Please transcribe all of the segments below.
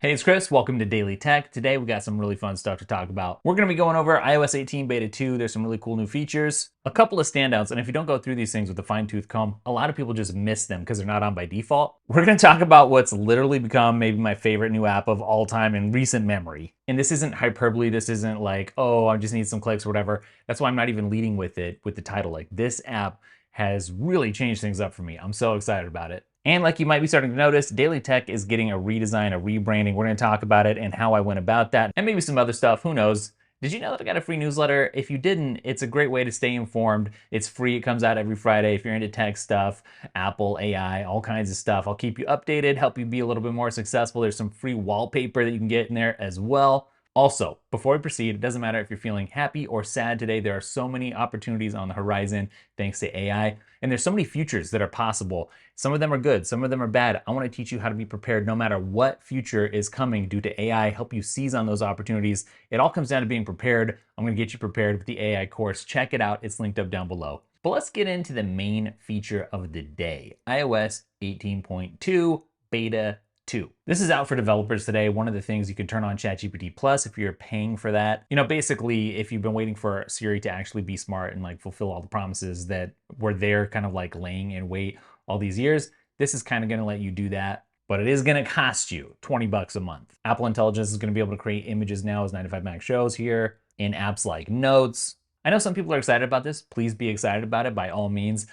Hey, it's Chris. Welcome to Daily Tech. Today we got some really fun stuff to talk about. We're going to be going over iOS 18 Beta 2. There's some really cool new features, a couple of standouts, and if you don't go through these things with a fine-tooth comb, a lot of people just miss them because they're not on by default. We're going to talk about what's literally become maybe my favorite new app of all time in recent memory. And this isn't hyperbole. This isn't like, oh, I just need some clicks or whatever. That's why I'm not even leading with it with the title. Like, this app has really changed things up for me. I'm so excited about it. And like you might be starting to notice, Daily Tech is getting a redesign, a rebranding. We're going to talk about it and how I went about that, and maybe some other stuff. Who knows? Did you know that I got a free newsletter? If you didn't, it's a great way to stay informed. It's free. It comes out every Friday. If you're into tech stuff, Apple, AI, all kinds of stuff, I'll keep you updated, help you be a little bit more successful. There's some free wallpaper that you can get in there as well. Also, before we proceed, it doesn't matter if you're feeling happy or sad today. There are so many opportunities on the horizon thanks to AI, and there's so many futures that are possible. Some of them are good, some of them are bad. I want to teach you how to be prepared no matter what future is coming due to AI, help you seize on those opportunities. It all comes down to being prepared. I'm going to get you prepared with the AI course. Check it out. It's linked up down below. But let's get into the main feature of the day, iOS 18.2 Beta 2. This is out for developers today. One of the things you can turn on ChatGPT Plus if you're paying for that. You know, basically, if you've been waiting for Siri to actually be smart and like fulfill all the promises that were there kind of like laying in wait all these years, this is kind of going to let you do that. But it is going to cost you 20 bucks a month. Apple Intelligence is going to be able to create images now, as 95 Mac shows here, in apps like Notes. I know some people are excited about this. Please be excited about it by all means.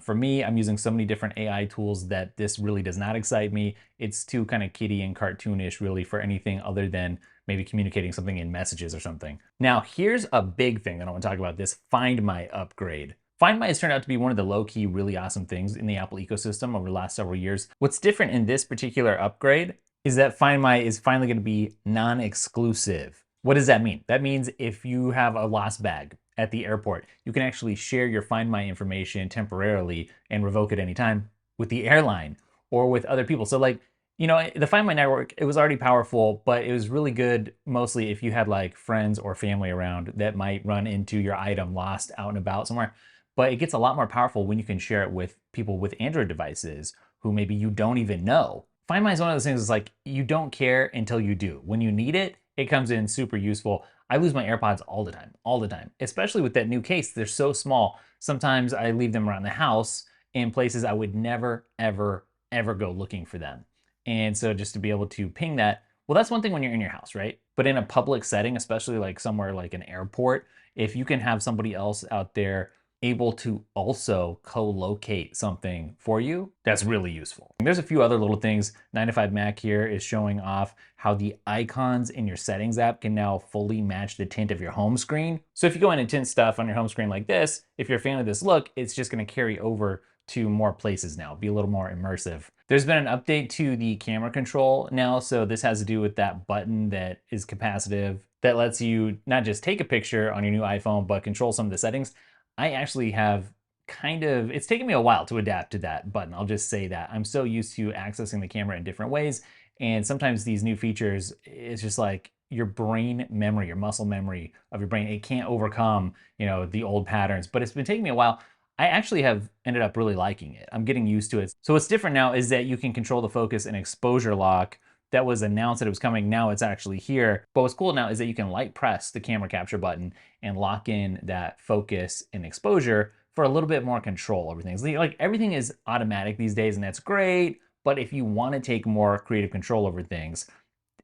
For me, I'm using so many different AI tools that this really does not excite me. It's too kind of kiddie and cartoonish really for anything other than maybe communicating something in messages or something. Now, here's a big thing that I want to talk about, this Find My upgrade. Find My has turned out to be one of the low-key, really awesome things in the Apple ecosystem over the last several years. What's different in this particular upgrade is that Find My is finally going to be non-exclusive. What does that mean? That means if you have a lost bag at the airport, you can actually share your Find My information temporarily and revoke it anytime with the airline or with other people. So like, you know, the Find My network, it was already powerful, but it was really good mostly if you had like friends or family around that might run into your item lost out and about somewhere. But it gets a lot more powerful when you can share it with people with Android devices who maybe you don't even know. Find My is one of those things that's like, you don't care until you do. When you need it, it comes in super useful. I lose my AirPods all the time, especially with that new case. They're so small. Sometimes I leave them around the house in places I would never, ever, ever go looking for them. And so just to be able to ping that, well, that's one thing when you're in your house, right? But in a public setting, especially like somewhere like an airport, if you can have somebody else out there able to also co-locate something for you, that's really useful. There's a few other little things. 95 Mac here is showing off how the icons in your settings app can now fully match the tint of your home screen. So if you go in and tint stuff on your home screen like this, if you're a fan of this look, it's just going to carry over to more places now, be a little more immersive. There's been an update to the camera control now, so this has to do with that button that is capacitive that lets you not just take a picture on your new iPhone, but control some of the settings. I actually have it's taken me a while to adapt to that button. I'll just say that. I'm so used to accessing the camera in different ways. And sometimes these new features, it's just like your brain memory, your muscle memory of your brain, it can't overcome, you know, the old patterns. But it's been taking me a while. I actually have ended up really liking it. I'm getting used to it. So what's different now is that you can control the focus and exposure lock that was announced that it was coming. Now it's actually here. But what's cool now is that you can light press the camera capture button and lock in that focus and exposure for a little bit more control over things. Like everything is automatic these days and that's great. But if you want to take more creative control over things,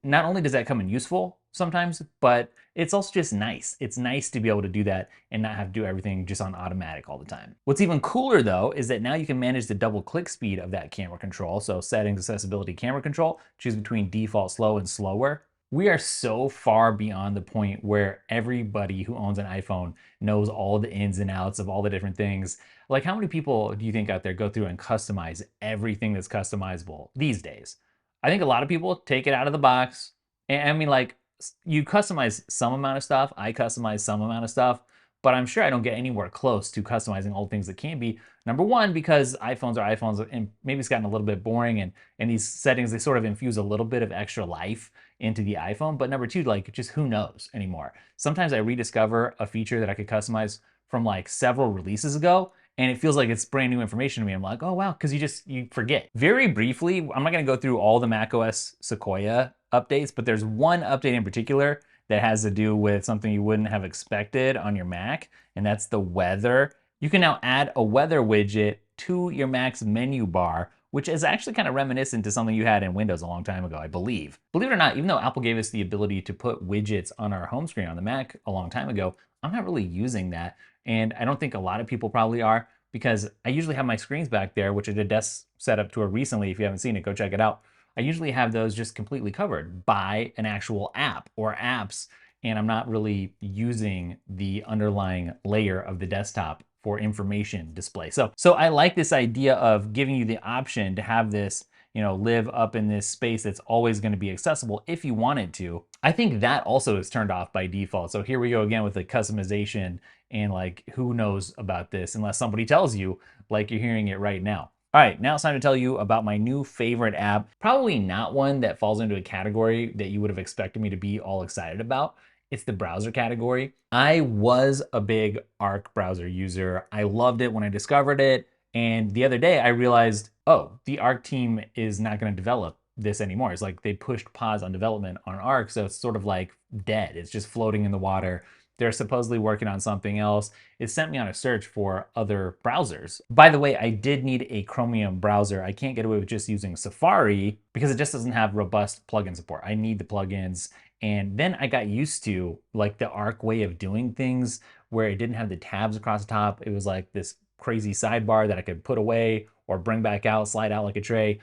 not only does that come in useful sometimes, but it's also just nice. It's nice to be able to do that and not have to do everything just on automatic all the time. What's even cooler though is that now you can manage the double click speed of that camera control. So settings, accessibility, camera control, choose between default, slow, and slower. We are so far beyond the point where everybody who owns an iPhone knows all the ins and outs of all the different things. Like how many people do you think out there go through and customize everything that's customizable these days? I think a lot of people take it out of the box. And I mean, like, you customize some amount of stuff. I customize some amount of stuff, but I'm sure I don't get anywhere close to customizing all the things that can be. Number one, because iPhones are iPhones, and maybe it's gotten a little bit boring, and these settings, they sort of infuse a little bit of extra life into the iPhone. But number two, like, just who knows anymore? Sometimes I rediscover a feature that I could customize from like several releases ago, and it feels like it's brand new information to me. I'm like, oh wow, because you forget. Very briefly, I'm not gonna go through all the macOS Sequoia updates, but there's one update in particular that has to do with something you wouldn't have expected on your Mac, and that's the weather. You can now add a weather widget to your Mac's menu bar, which is actually kind of reminiscent to something you had in Windows a long time ago, I believe. Believe it or not, even though Apple gave us the ability to put widgets on our home screen on the Mac a long time ago, I'm not really using that. And I don't think a lot of people probably are, because I usually have my screens back there, which I did a desk setup tour recently. If you haven't seen it, go check it out. I usually have those just completely covered by an actual app or apps, and I'm not really using the underlying layer of the desktop for information display. So I like this idea of giving you the option to have this, live up in this space that's always going to be accessible if you wanted to. I think that also is turned off by default. So here we go again with the customization, and like, who knows about this unless somebody tells you, like you're hearing it right now. All right, now it's time to tell you about my new favorite app. Probably not one that falls into a category that you would have expected me to be all excited about. It's the browser category. I was a big Arc browser user. I loved it when I discovered it. And the other day I realized, oh, the Arc team is not going to develop this anymore. It's like they pushed pause on development on Arc, so it's sort of like dead. It's just floating in the water. They're supposedly working on something else. It sent me on a search for other browsers. By the way, I did need a Chromium browser. I can't get away with just using Safari because it just doesn't have robust plugin support. I need the plugins. And then I got used to like the Arc way of doing things where it didn't have the tabs across the top. It was like this crazy sidebar that I could put away or bring back out, slide out like a tray.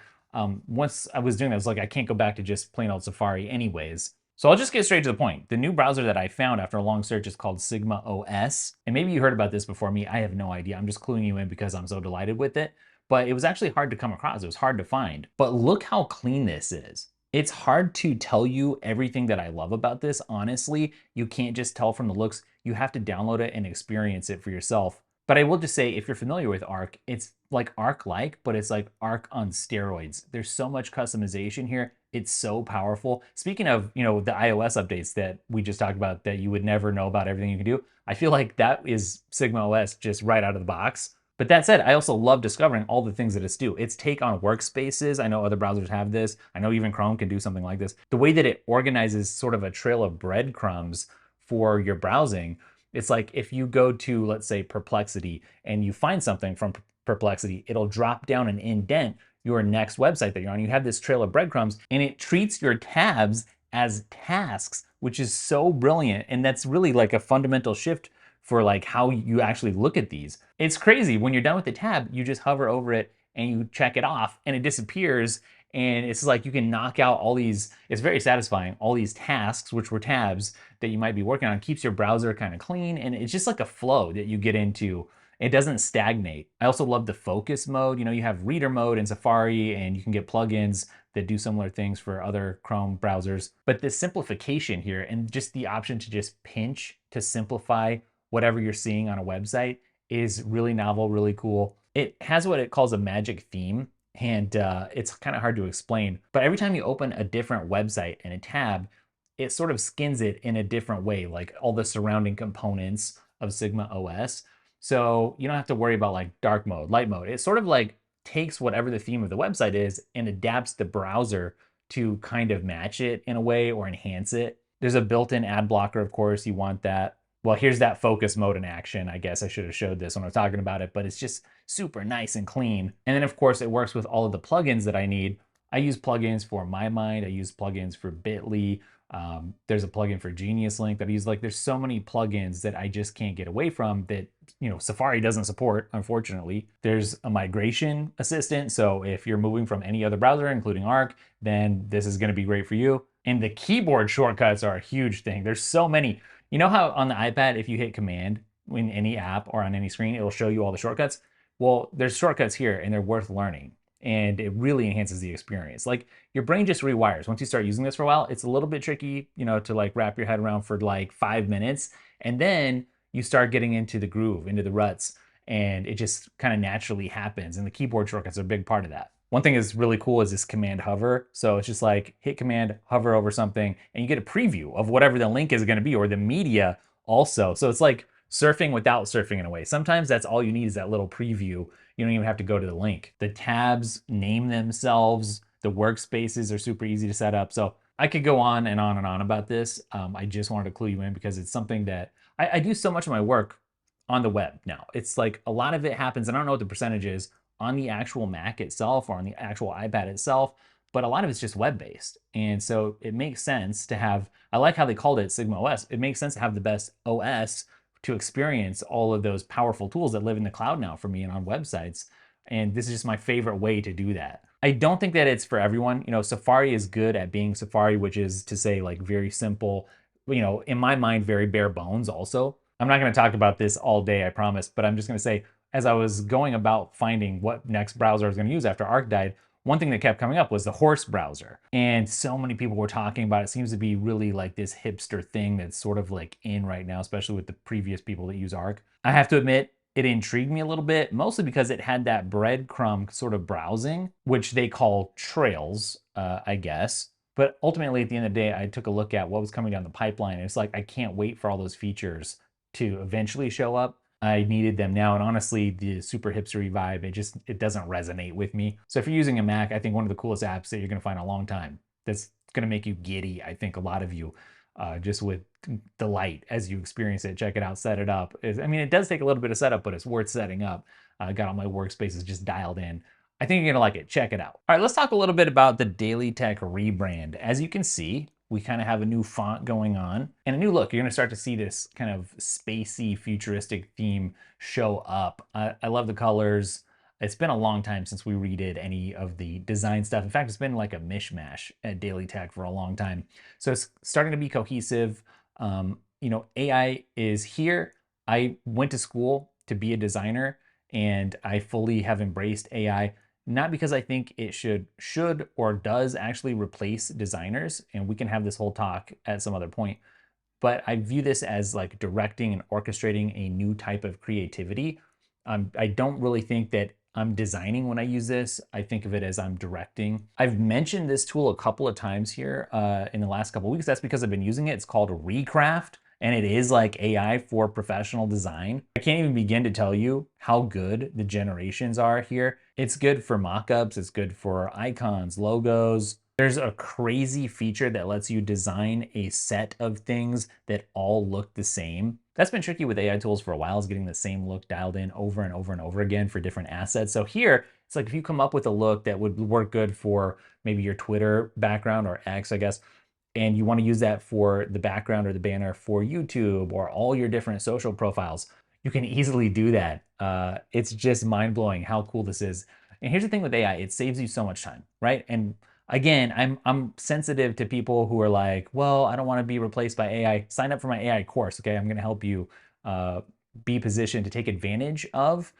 Once I was doing that, I was like, I can't go back to just plain old Safari anyways. So I'll just get straight to the point. The new browser that I found after a long search is called Sigma OS. And maybe you heard about this before me. I have no idea. I'm just cluing you in because I'm so delighted with it. But it was actually hard to come across. It was hard to find. But look how clean this is. It's hard to tell you everything that I love about this, honestly. You can't just tell from the looks. You have to download it and experience it for yourself. But I will just say, if you're familiar with Arc, it's like Arc-like, but it's like Arc on steroids. There's so much customization here. It's so powerful. Speaking of, the iOS updates that we just talked about that you would never know about everything you can do, I feel like that is Sigma OS just right out of the box. But that said, I also love discovering all the things that it's do. Its take on workspaces. I know other browsers have this. I know even Chrome can do something like this. The way that it organizes sort of a trail of breadcrumbs for your browsing. It's like if you go to, let's say, Perplexity and you find something from Perplexity, it'll drop down and indent your next website that you're on. You have this trail of breadcrumbs and it treats your tabs as tasks, which is so brilliant. And that's really like a fundamental shift for like how you actually look at these. It's crazy. When you're done with the tab, you just hover over it and you check it off and it disappears. And it's like you can knock out all these, it's very satisfying, all these tasks, which were tabs that you might be working on. It keeps your browser kind of clean, and it's just like a flow that you get into. It doesn't stagnate. I also love the focus mode. You have reader mode in Safari, and you can get plugins that do similar things for other Chrome browsers. But this simplification here, and just the option to just pinch to simplify whatever you're seeing on a website, is really novel, really cool. It has what it calls a magic theme. And it's kind of hard to explain, but every time you open a different website in a tab, it sort of skins it in a different way, like all the surrounding components of Sigma OS. So you don't have to worry about like dark mode, light mode. It sort of like takes whatever the theme of the website is and adapts the browser to kind of match it in a way or enhance it. There's a built-in ad blocker, of course, you want that. Well, here's that focus mode in action. I guess I should have showed this when I was talking about it, but it's just super nice and clean. And then of course it works with all of the plugins that I need. I use plugins for MyMind. I use plugins for Bitly. There's a plugin for Genius Link that I use. Like there's so many plugins that I just can't get away from that, Safari doesn't support, unfortunately. There's a migration assistant. So if you're moving from any other browser, including Arc, then this is gonna be great for you. And the keyboard shortcuts are a huge thing. There's so many. You know how on the iPad, if you hit Command in any app or on any screen, it'll show you all the shortcuts? Well, there's shortcuts here and they're worth learning. And it really enhances the experience. Like your brain just rewires. Once you start using this for a while, it's a little bit tricky, to like wrap your head around for like 5 minutes. And then you start getting into the groove, into the ruts, and it just kind of naturally happens. And the keyboard shortcuts are a big part of that. One thing that's really cool is this command hover. So it's just like hit command, hover over something, and you get a preview of whatever the link is gonna be or the media also. So it's like surfing without surfing in a way. Sometimes that's all you need is that little preview. You don't even have to go to the link. The tabs name themselves. The workspaces are super easy to set up. So I could go on and on and on about this. I just wanted to clue you in because it's something that I do so much of my work on the web now. It's like a lot of it happens, and I don't know what the percentage is on the actual Mac itself or on the actual iPad itself, but a lot of it's just web-based. And so it makes sense to have, I like how they called it Sigma OS. It makes sense to have the best OS to experience all of those powerful tools that live in the cloud now for me and on websites. And this is just my favorite way to do that. I don't think that it's for everyone. You know, Safari is good at being Safari, which is to say like very simple, you know, in my mind, very bare bones also. I'm not going to talk about this all day, I promise, but I'm just going to say, as I was going about finding what next browser I was going to use after Arc died, one thing that kept coming up was the horse browser. And so many people were talking about it. It seems to be really like this hipster thing that's sort of like in right now, especially with the previous people that use Arc. I have to admit, it intrigued me a little bit, mostly because it had that breadcrumb sort of browsing, which they call trails, I guess. But ultimately, at the end of the day, I took a look at what was coming down the pipeline. And it's like, I can't wait for all those features to eventually show up. I needed them now. And honestly, the super hipstery vibe, it doesn't resonate with me. So if you're using a Mac, I think one of the coolest apps that you're going to find in a long time that's going to make you giddy, I think a lot of you, just with delight as you experience it. Check it out, set it up. I mean, it does take a little bit of setup, but it's worth setting up. I got all my workspaces just dialed in. I think you're gonna like it. Check it out. All right, let's talk a little bit about the Daily Tech rebrand. As you can see, we kind of have a new font going on and a new look. You're gonna start to see this kind of spacey, futuristic theme show up. I love the colors. It's been a long time since we redid any of the design stuff. In fact, it's been like a mishmash at Daily Tech for a long time. So it's starting to be cohesive. You know, AI is here. I went to school to be a designer and I fully have embraced AI, not because I think it should or does actually replace designers. And we can have this whole talk at some other point, but I view this as like directing and orchestrating a new type of creativity. I don't really think that I'm designing when I use this. I think of it as I'm directing. I've mentioned this tool a couple of times here in the last couple of weeks. That's because I've been using it. It's called Recraft, and it is like AI for professional design. I can't even begin to tell you how good the generations are here. It's good for mockups. It's good for icons, logos. There's a crazy feature that lets you design a set of things that all look the same. That's been tricky with AI tools for a while, is getting the same look dialed in over and over and over again for different assets. So here, it's like if you come up with a look that would work good for maybe your Twitter background or X, I guess, and you want to use that for the background or the banner for YouTube or all your different social profiles, you can easily do that. It's just mind-blowing how cool this is. And here's the thing with AI, it saves you so much time, right? And again, I'm sensitive to people who are like, well, I don't want to be replaced by AI. Sign up for my AI course, okay? I'm going to help you be positioned to take advantage of,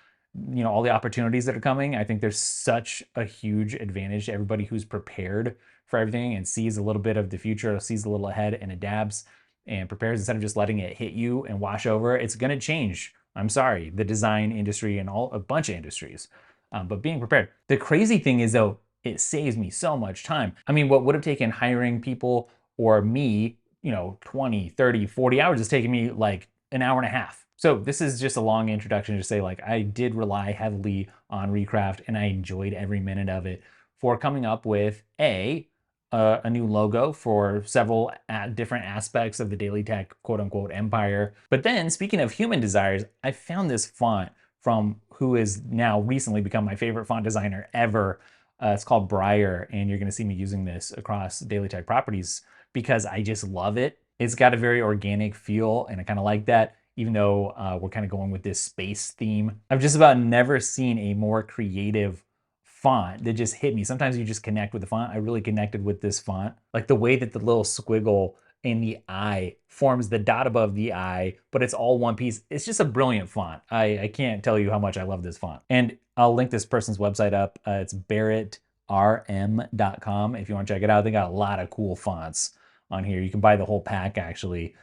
you know, all the opportunities that are coming. I think there's such a huge advantage to everybody who's prepared for everything and sees a little bit of the future, sees a little ahead and adapts and prepares instead of just letting it hit you and wash over. It's going to change. I'm sorry, the design industry and a bunch of industries, but being prepared. The crazy thing is though, it saves me so much time. I mean, what would have taken hiring people or me, you know, 20, 30, 40 hours is taking me like an hour and a half. So this is just a long introduction to say like I did rely heavily on Recraft and I enjoyed every minute of it for coming up with a new logo for several different aspects of the Daily Tech quote unquote empire. But then speaking of human desires, I found this font from who is now recently become my favorite font designer ever. It's called Briar, and you're gonna see me using this across Daily Tech properties because I just love it. It's got a very organic feel, and I kind of like that, even though we're kind of going with this space theme. I've just about never seen a more creative font that just hit me. Sometimes you just connect with the font. I really connected with this font. Like the way that the little squiggle in the eye forms the dot above the eye, but it's all one piece. It's just a brilliant font. I can't tell you how much I love this font. And I'll link this person's website up. It's barrettrm.com if you want to check it out. They got a lot of cool fonts on here. You can buy the whole pack actually,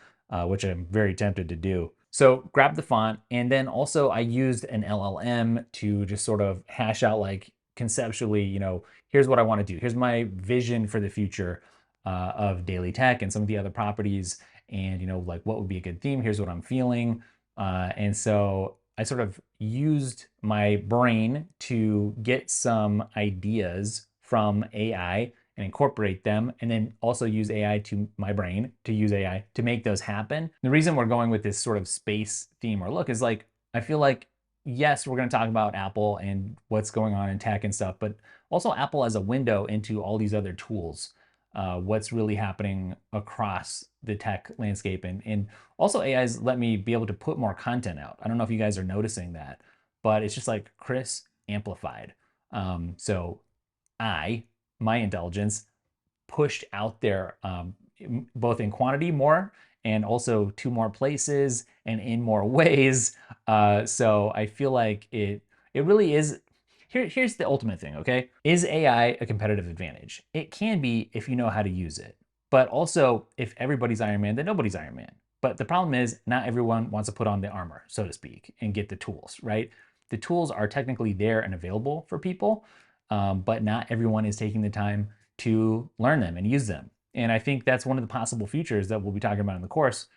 which I'm very tempted to do. So grab the font, and then also I used an LLM to just sort of hash out like conceptually, you know, here's what I want to do. Here's my vision for the future of Daily Tech and some of the other properties, and you know, like what would be a good theme. Here's what I'm feeling, and so I sort of used my brain to get some ideas from AI and incorporate them, and then also use AI to my brain to use AI to make those happen. The reason we're going with this sort of space theme or look is like, I feel like, yes, we're going to talk about Apple and what's going on in tech and stuff, but also Apple as a window into all these other tools, what's really happening across the tech landscape. And also AI's let me be able to put more content out. I don't know if you guys are noticing that, but it's just like Chris amplified. So my intelligence pushed out there, both in quantity more and also to more places and in more ways. So I feel like it really is. Here's the ultimate thing, okay? Is AI a competitive advantage? It can be if you know how to use it. But also, if everybody's Iron Man, then nobody's Iron Man. But the problem is, not everyone wants to put on the armor, so to speak, and get the tools, right? The tools are technically there and available for people, but not everyone is taking the time to learn them and use them. And I think that's one of the possible futures that we'll be talking about in the course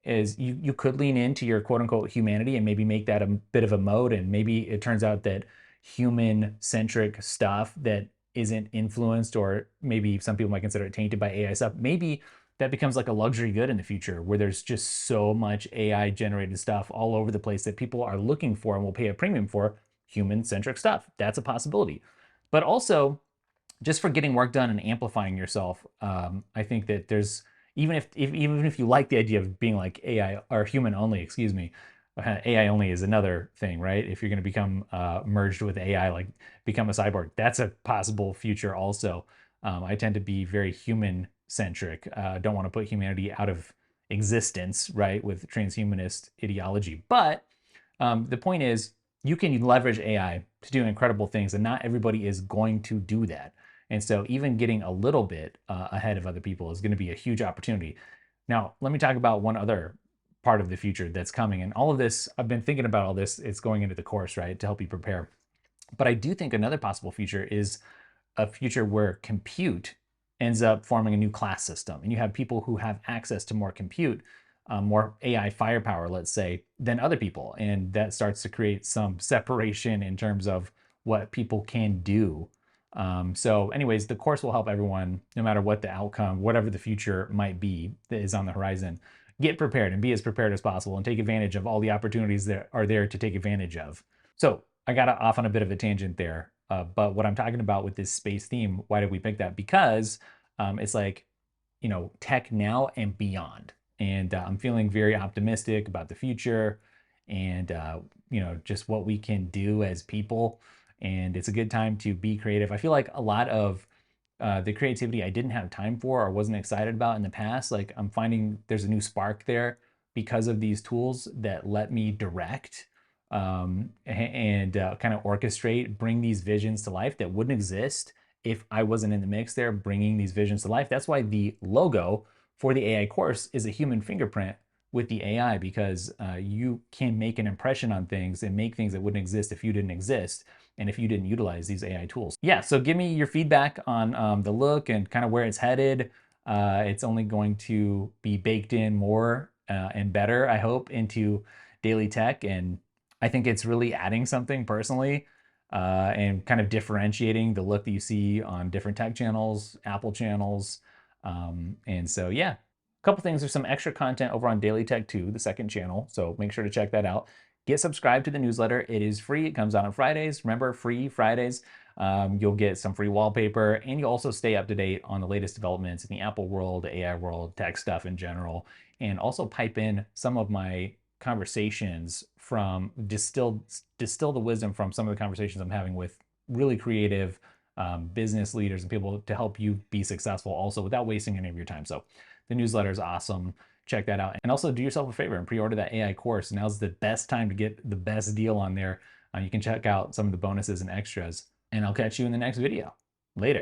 is you could lean into your quote unquote humanity and maybe make that a bit of a mode. And maybe it turns out that human centric stuff that isn't influenced, or maybe some people might consider it tainted by AI stuff, maybe that becomes like a luxury good in the future where there's just so much AI generated stuff all over the place that people are looking for and will pay a premium for human centric stuff. That's a possibility. But also, just for getting work done and amplifying yourself, I think that there's even if you like the idea of being like AI or human only, excuse me, AI only is another thing, right? If you're going to become merged with AI, like become a cyborg, that's a possible future also. I tend to be very human centric. Don't want to put humanity out of existence, right, with transhumanist ideology. But the point is, you can leverage AI to do incredible things, and not everybody is going to do that. And so even getting a little bit ahead of other people is going to be a huge opportunity. Now, let me talk about one other part of the future that's coming. And all of this, I've been thinking about all this, it's going into the course, right, to help you prepare. But I do think another possible future is a future where compute ends up forming a new class system. And you have people who have access to more compute, more AI firepower, let's say, than other people. And that starts to create some separation in terms of what people can do. So anyways, the course will help everyone, no matter what the outcome, whatever the future might be that is on the horizon, get prepared and be as prepared as possible and take advantage of all the opportunities that are there to take advantage of. So I got off on a bit of a tangent there, but what I'm talking about with this space theme, why did we pick that? Because it's like, tech now and beyond. And I'm feeling very optimistic about the future and, just what we can do as people. And it's a good time to be creative. I feel like a lot of the creativity I didn't have time for or wasn't excited about in the past, like I'm finding there's a new spark there because of these tools that let me direct and kind of orchestrate, bring these visions to life that wouldn't exist if I wasn't in the mix there, bringing these visions to life. That's why the logo for the AI course is a human fingerprint with the AI, because you can make an impression on things and make things that wouldn't exist if you didn't exist and if you didn't utilize these AI tools. Yeah, so give me your feedback on the look and kind of where it's headed. It's only going to be baked in more and better, I hope, into daily tech. And I think it's really adding something personally and kind of differentiating the look that you see on different tech channels, Apple channels. And so, yeah, a couple things. There's some extra content over on Daily Tech 2, the second channel. So make sure to check that out. Get subscribed to the newsletter. It is free. It comes out on Fridays. Remember, free Fridays. You'll get some free wallpaper, and you'll also stay up to date on the latest developments in the Apple world, AI world, tech stuff in general, and also pipe in some of my conversations from distill the wisdom from some of the conversations I'm having with really creative business leaders and people to help you be successful also without wasting any of your time. So the newsletter is awesome. Check that out. And also do yourself a favor and pre-order that AI course. Now's the best time to get the best deal on there. You can check out some of the bonuses and extras. And I'll catch you in the next video. Later.